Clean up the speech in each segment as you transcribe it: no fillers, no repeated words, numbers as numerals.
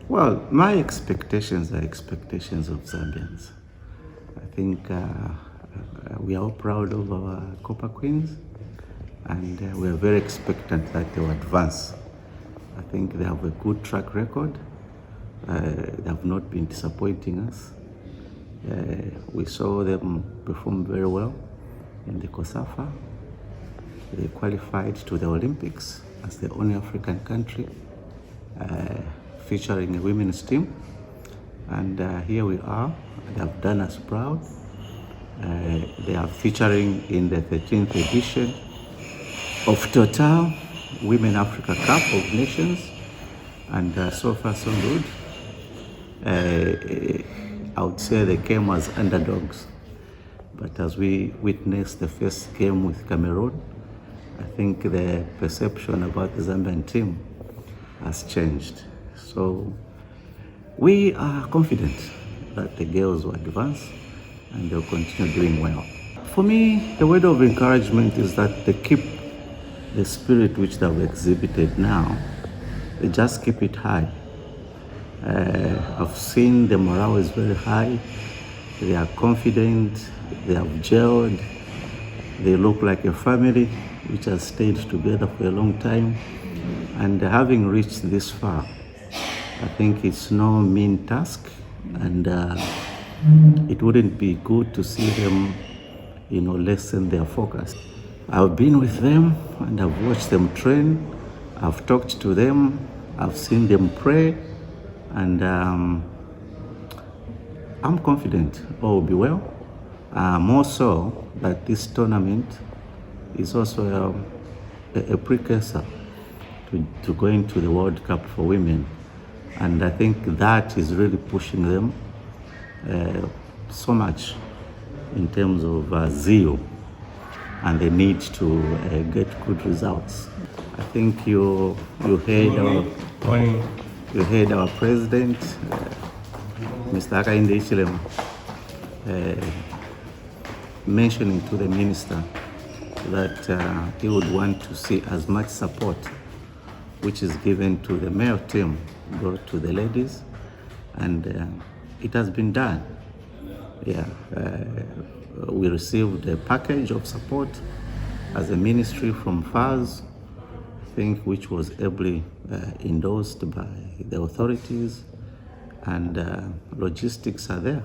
Well, my expectations are expectations of Zambians. I think we are all proud of our Copper Queens, and we are very expectant that they will advance. I think they have a good track record. They have not been disappointing us. We saw them perform very well in the COSAFA. They qualified to the Olympics as the only African country featuring a women's team. And here we are. They have done us proud. They are featuring in the 13th edition of Total Women Africa Cup of Nations. And so far so good. I would say they came as underdogs. But as we witnessed the first game with Cameroon, I think the perception about the Zambian team has changed. So we are confident that the girls will advance and they'll continue doing well. For me, the word of encouragement is that they keep the spirit which they've exhibited now. They just keep it high. I've seen the morale is very high. They are confident. They have gelled. They look like a family which has stayed together for a long time. And having reached this far, I think it's no mean task, and it wouldn't be good to see them, lessen their focus. I've been with them and I've watched them train. I've talked to them. I've seen them pray, and I'm confident all will be well. More so that this tournament is also a precursor to going to the World Cup for women. And I think that is really pushing them so much in terms of zeal and the need to get good results. I think you heard our president, Mr. Hakainde Hichilema, mentioning to the minister that he would want to see as much support which is given to the male team go to the ladies, and it has been done. We received a package of support as a ministry from FAS, I think, which was ably endorsed by the authorities, and logistics are there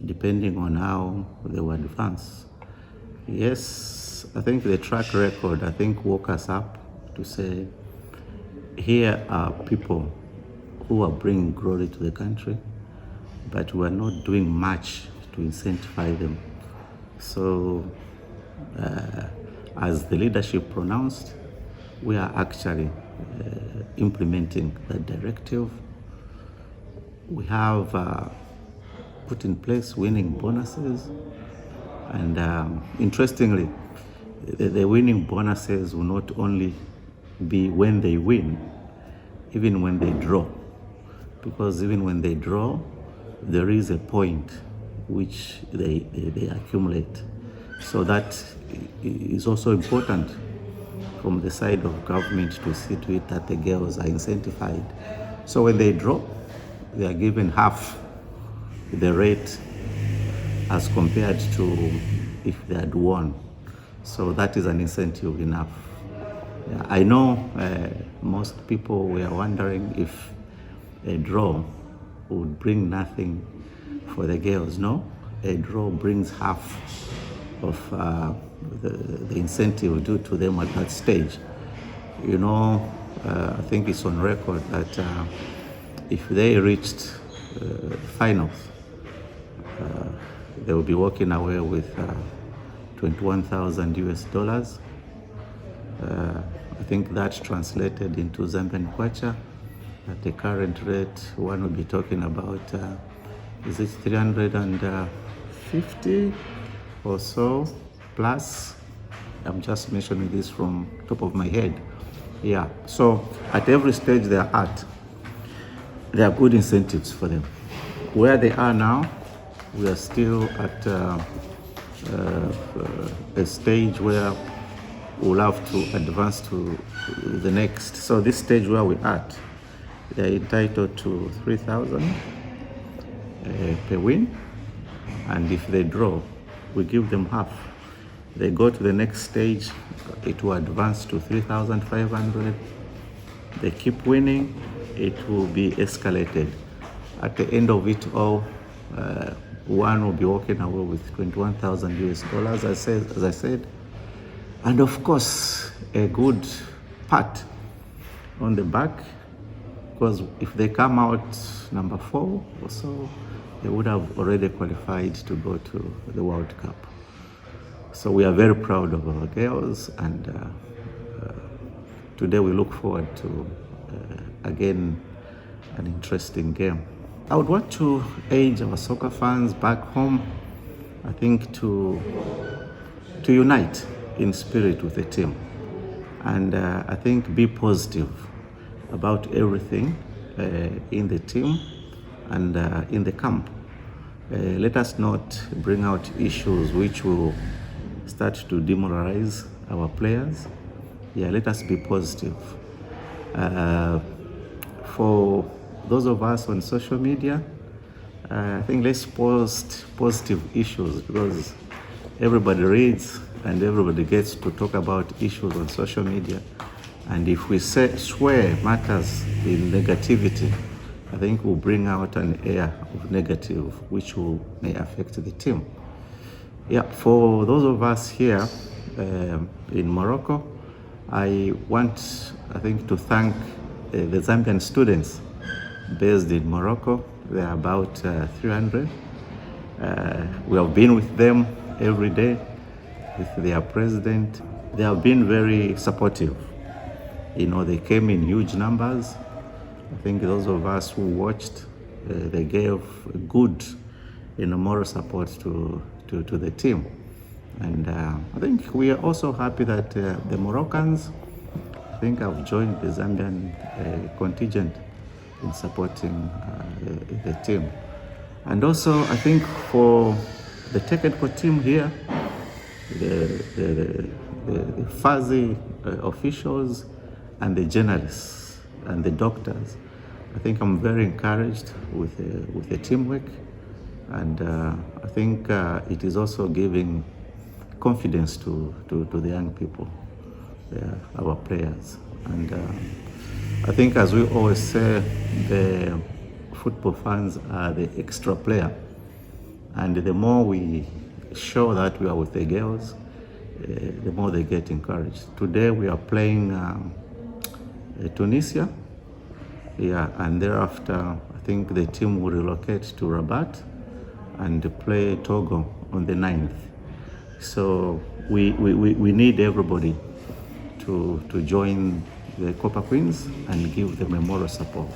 depending on how they will advance. Yes, I think the track record, woke us up to say, here are people who are bringing glory to the country, but we are not doing much to incentivize them. So, as the leadership pronounced, we are actually implementing that directive. We have put in place winning bonuses, and interestingly, the winning bonuses will not only be when they win, even when they draw, because even when they draw, there is a point which they accumulate. So that is also important from the side of government to see to it that the girls are incentivized. So when they draw, they are given half the rate as compared to if they had won. So that is an incentive enough. I know most people were wondering if a draw would bring nothing for the girls. No, a draw brings half of the incentive due to them at that stage. I think it's on record that if they reached finals, they will be walking away with $21,000 US. I think that translated into Zambian kwacha. At the current rate, one will be talking about, is it 350 or so plus? I'm just mentioning this from top of my head. Yeah, so at every stage they are at, there are good incentives for them. Where they are now, we are still at a stage where we'll have to advance to the next. So this stage where we're at They're entitled to 3,000 per win, and if they draw, we give them half. They go to the next stage, it will advance to 3,500. They keep winning, it will be escalated. At the end of it all, one will be walking away with 21,000 US dollars, as I said, and of course, a good pat on the back, because if they come out number 4 or so, they would have already qualified to go to the World Cup. So we are very proud of our girls, and today we look forward to, again, an interesting game. I would want to urge our soccer fans back home, I think, to unite in spirit with the team. And I think be positive about everything in the team and in the camp. Let us not bring out issues which will start to demoralize our players. Yeah, let us be positive. For those of us on social media, I think let's post positive issues, because everybody reads and everybody gets to talk about issues on social media. And if we swear matters in negativity, I think we'll bring out an air of negative which may affect the team. Yeah, for those of us here in Morocco, I want, I think, to thank the Zambian students based in Morocco. They are about 300. We have been with them every day, with their president. They have been very supportive. You know, they came in huge numbers. I think those of us who watched, they gave good, moral support to the team. And I think we are also happy that the Moroccans, I think, have joined the Zambian contingent in supporting the team. And also, I think for the technical team here, the fuzzy officials and the journalists and the doctors, I think I'm very encouraged with the teamwork, and I think it is also giving confidence to the young people, our players. And I think, as we always say, the football fans are the extra player, and the more we show that we are with the girls, the more they get encouraged. Today we are playing Tunisia, and thereafter I think the team will relocate to Rabat and play Togo on the 9th. So we need everybody to join the Copper Queens and give them a moral support.